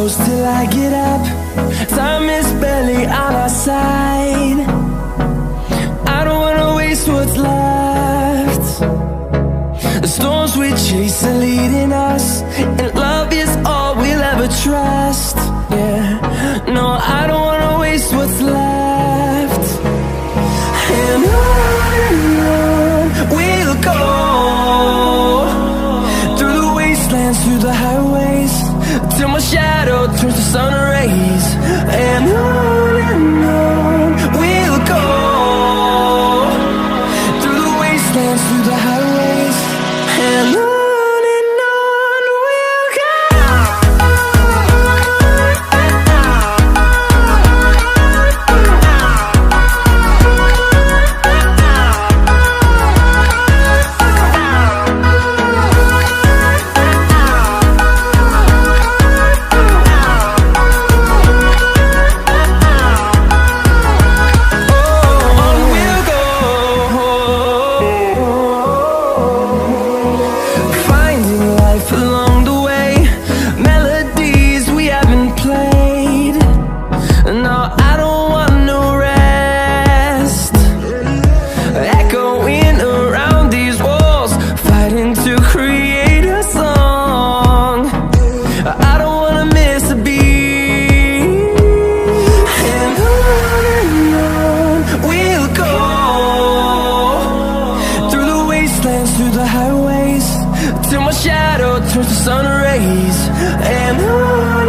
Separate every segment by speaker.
Speaker 1: close till I get up. Time is barely on our side. I don't wanna waste what's left. The storms we chase are leading us, and love is all we'll ever trust. Yeah, no, I don't wanna waste what's left. And on we'll go, through the wastelands, through the highways, till my shadow turns to sun rays. And on we'll go, through the wastelands, through the highways, and on we'll go. Through the highways, till my shadow turns to sun rays. And on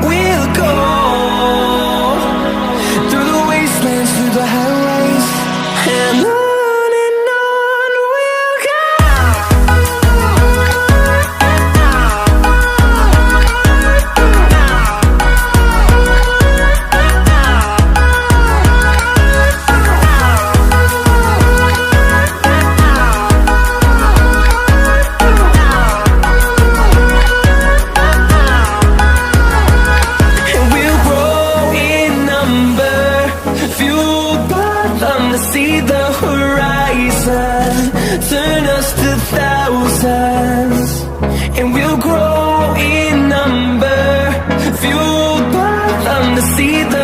Speaker 1: we'll go, through the wastelands, through the highways, and on we'll go. See the horizon, turn us to thousands, and we'll grow in number, fueled by them to see the